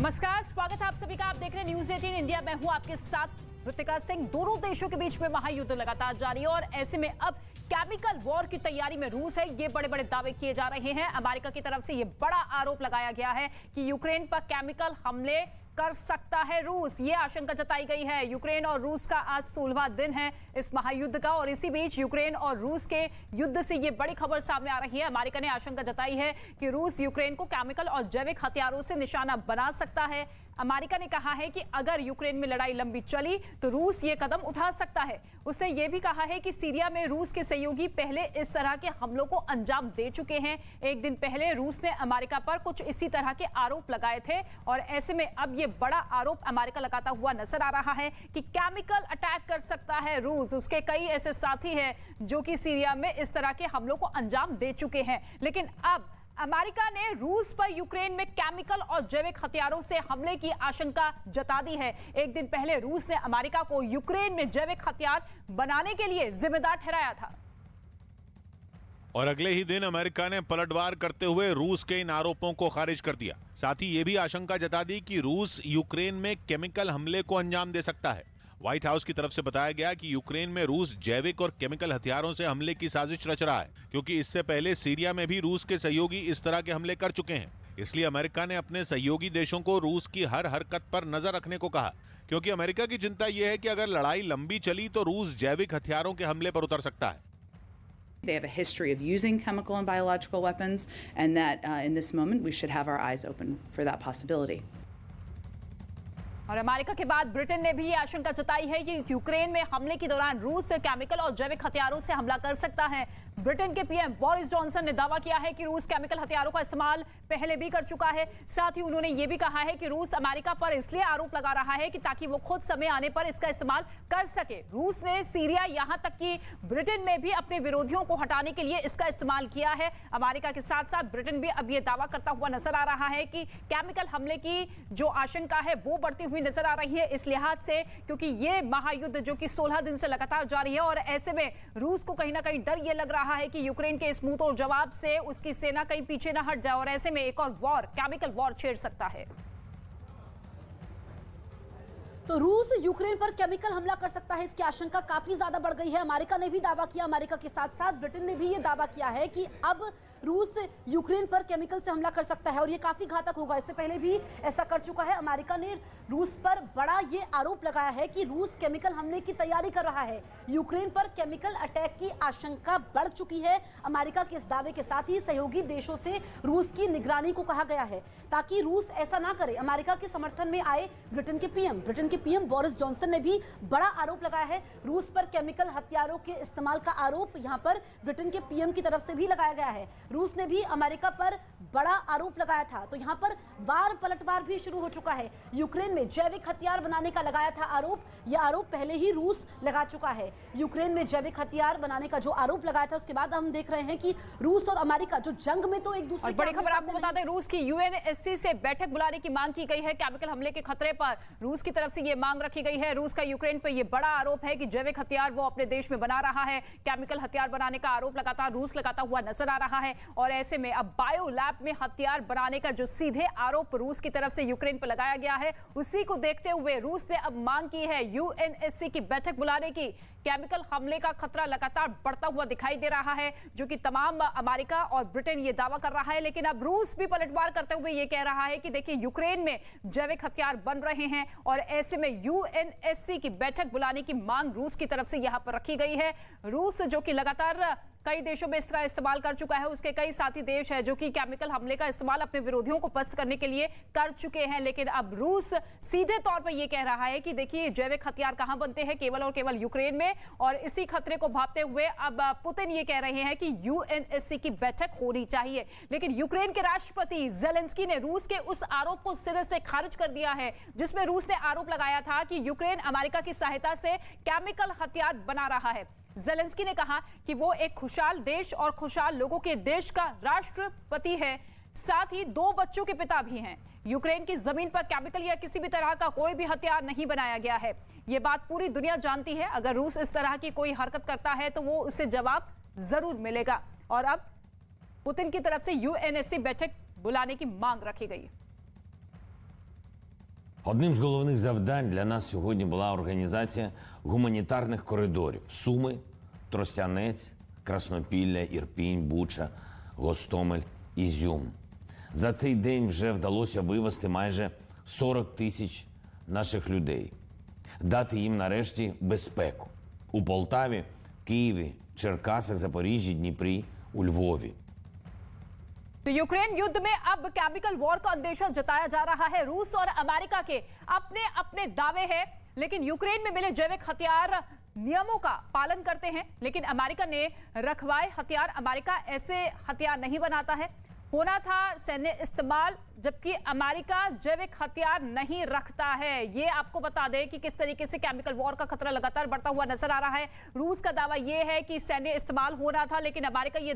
नमस्कार, स्वागत है आप सभी का। आप देख रहे हैं न्यूज 18 इंडिया। मैं हूं आपके साथ ऋतिका सिंह। दोनों देशों के बीच में महायुद्ध लगातार जारी है और ऐसे में अब केमिकल वॉर की तैयारी में रूस है। ये बड़े बड़े दावे किए जा रहे हैं। अमेरिका की तरफ से ये बड़ा आरोप लगाया गया है कि यूक्रेन पर केमिकल हमले कर सकता है रूस। ये आशंका जताई गई है। यूक्रेन और रूस का आज 16वां दिन है इस महायुद्ध का और इसी बीच यूक्रेन और रूस के युद्ध से ये बड़ी खबर सामने आ रही है। अमेरिका ने आशंका जताई है कि रूस यूक्रेन को केमिकल और जैविक हथियारों से निशाना बना सकता है। अमेरिका ने कहा है कि अगर यूक्रेन में लड़ाई लंबी चली तो रूस ये कदम उठा सकता है। उसने ये भी कहा है कि सीरिया में रूस के सहयोगी पहले इस तरह के हमलों को अंजाम दे चुके हैं। एक दिन पहले रूस ने अमेरिका पर कुछ इसी तरह के आरोप लगाए थे और ऐसे में अब ये बड़ा आरोप अमेरिका लगाता हुआ नजर आ रहा है कि केमिकल अटैक कर सकता है रूस। उसके कई ऐसे साथी हैं जो कि सीरिया में इस तरह के हमलों को अंजाम दे चुके हैं। लेकिन अब अमेरिका ने रूस पर यूक्रेन में केमिकल और जैविक हथियारों से हमले की आशंका जता दी है। एक दिन पहले रूस ने अमेरिका को यूक्रेन में जैविक हथियार बनाने के लिए जिम्मेदार ठहराया था और अगले ही दिन अमेरिका ने पलटवार करते हुए रूस के इन आरोपों को खारिज कर दिया। साथ ही ये भी आशंका जता दी कि रूस यूक्रेन में केमिकल हमले को अंजाम दे सकता है। व्हाइट हाउस की तरफ से बताया गया कि यूक्रेन में रूस जैविक और केमिकल हथियारों से हमले की साजिश रच रहा है, क्योंकि इससे पहले सीरिया में भी रूस के सहयोगी इस तरह के हमले कर चुके हैं। इसलिए अमेरिका ने अपने सहयोगी देशों को रूस की हर हरकत पर नजर रखने को कहा, क्योंकि अमेरिका की चिंता यह है कि अगर लड़ाई लंबी चली तो रूस जैविक हथियारों के हमले पर उतर सकता है। They have a history of using chemical and biological weapons, and that in this moment we should have our eyes open for that possibility. और अमेरिका के बाद ब्रिटेन ने भी ये आशंका जताई है कि यूक्रेन में हमले के दौरान रूस केमिकल और जैविक हथियारों से हमला कर सकता है। ब्रिटेन के पीएम बोरिस जॉनसन ने दावा किया है कि रूस केमिकल हथियारों का इस्तेमाल पहले भी कर चुका है। साथ ही उन्होंने ये भी कहा है कि रूस अमेरिका पर इसलिए आरोप लगा रहा है कि ताकि वो खुद समय आने पर इसका इस्तेमाल कर सके। रूस ने सीरिया यहां तक कि ब्रिटेन में भी अपने विरोधियों को हटाने के लिए इसका इस्तेमाल किया है। अमेरिका के साथ साथ ब्रिटेन भी अब ये दावा करता हुआ नजर आ रहा है कि केमिकल हमले की जो आशंका है वो बढ़ती हुई नजर आ रही है इस लिहाज से, क्योंकि ये महायुद्ध जो कि 16 दिन से लगातार जारी है और ऐसे में रूस को कहीं ना कहीं डर ये लग रहा है कि यूक्रेन के इस मुंहतोड़ जवाब से उसकी सेना कहीं पीछे ना हट जाए और ऐसे में एक और वॉर, केमिकल वॉर छेड़ सकता है। तो रूस यूक्रेन पर केमिकल हमला कर सकता है, इसकी आशंका काफी ज्यादा बढ़ गई है। अमेरिका ने भी दावा किया, अमेरिका के साथ साथ ब्रिटेन ने भी ये दावा किया है कि अब रूस यूक्रेन पर केमिकल से हमला कर सकता है और ये काफी घातक होगा। इससे पहले भी ऐसा कर चुका है। अमेरिका ने रूस पर बड़ा ये आरोप लगाया है कि रूस केमिकल हमले की तैयारी कर रहा है। यूक्रेन पर केमिकल अटैक की आशंका बढ़ चुकी है। अमेरिका के इस दावे के साथ ही सहयोगी देशों से रूस की निगरानी को कहा गया है ताकि रूस ऐसा ना करे। अमेरिका के समर्थन में आए ब्रिटेन के पीएम बोरिस जॉनसन ने भी बड़ा आरोप लगाया है। रूस पर केमिकल हथियारों के इस्तेमाल का आरोप यहां पर ब्रिटेन के पीएम की तरफ से भी लगाया गया है। रूस ने भी अमेरिका पर बड़ा आरोप लगाया था, तो यहां पर वार पलटवार भी शुरू हो चुका है। यूक्रेन में जैविक हथियार बनाने का लगाया था आरोप, यह आरोप पहले ही रूस लगा चुका है। यूक्रेन में जैविक हथियार बनाने का जो आरोप लगाया था उसके बाद हम देख रहे हैं कि रूस और अमेरिका जो जंग में तो एक दूसरे और बड़ी खबर आपको बता दें, रूस की यूएनएससी से बैठक बुलाने की मांग की गई है। केमिकल हमले के खतरे पर रूस की तरफ से ये मांग रखी गई है। रूस का यूक्रेन पर यह बड़ा आरोप है कि जैविक हथियार वो अपने देश में बना रहा है। केमिकल हथियार बनाने का आरोप लगातार रूस लगाता हुआ नजर आ रहा है और ऐसे में अब बायो लैब में हथियार बनाने का जो सीधे आरोप रूस की तरफ से यूक्रेन पर लगाया गया है, उसी को देखते हुए रूस ने अब मांग की है यूएनएससी की बैठक बुलाने की। केमिकल हमले का खतरा लगातार बढ़ता हुआ दिखाई दे रहा है, जो कि तमाम अमेरिका और ब्रिटेन ये दावा कर रहा है। लेकिन अब रूस भी पलटवार करते हुए ये कह रहा है कि देखिए यूक्रेन में जैविक हथियार बन रहे हैं और ऐसे में यूएनएससी की बैठक बुलाने की मांग रूस की तरफ से यहां पर रखी गई है। रूस जो कि लगातार कई देशों में इसका इस्तेमाल कर चुका है, उसके कई साथी देश है जो कि केमिकल हमले का इस्तेमाल अपने विरोधियों को पस्त करने के लिए कर चुके हैं। लेकिन अब रूस सीधे तौर पर यह कह रहा है कि देखिए जैविक हथियार कहां बनते हैं, केवल और केवल यूक्रेन में। और इसी खतरे को भांपते हुए अब पुतिन ये कह रहे हैं कि यूएनएससी की बैठक होनी चाहिए। लेकिन यूक्रेन के राष्ट्रपति जेलेंस्की ने रूस के उस आरोप को सिरे से खारिज कर दिया है जिसमें रूस ने आरोप लगाया था कि यूक्रेन अमेरिका की सहायता से केमिकल हथियार बना रहा है। जेलेंस्की ने कहा कि वो एक खुशहाल देश और खुशहाल लोगों के देश का राष्ट्रपति है, साथ ही 2 बच्चों के पिता भी हैं। यूक्रेन की जमीन पर केमिकल या किसी भी तरह का कोई भी हथियार नहीं बनाया गया है। ये बात पूरी दुनिया जानती है। अगर रूस इस तरह की कोई हरकत करता है तो वो उससे जवाब जरूर मिलेगा। और अब पुतिन की तरफ से यूएनएससी बैठक बुलाने की मांग रखी गई है। Одним з головних завдань для нас сьогодні була організація гуманітарних коридорів Суми, Тростянець, Краснопілля, Ірпінь, Буча, Гостомель, Ізюм. За цей день вже вдалося вивезти майже 40 тисяч наших людей, дати їм нарешті безпеку у Полтаві, Києві, Черкасах, Запоріжжі, Дніпрі, у Львові. तो यूक्रेन युद्ध में अब केमिकल वॉर का अंदेशा जताया जा रहा है। रूस और अमेरिका के अपने अपने दावे हैं, लेकिन यूक्रेन में मिले जैविक हथियार नियमों का पालन करते हैं, लेकिन अमेरिका ने रखवाए हथियार। अमेरिका ऐसे हथियार नहीं बनाता है, होना था सैन्य इस्तेमाल, जबकि अमेरिका जैविक हथियार नहीं रखता है। ये आपको बता दें कि किस तरीके से केमिकल वॉर का खतरा लगातार बढ़ता हुआ नजर आ रहा है। रूस का दावा यह है कि सैन्य इस्तेमाल होना था, लेकिन अमेरिका ये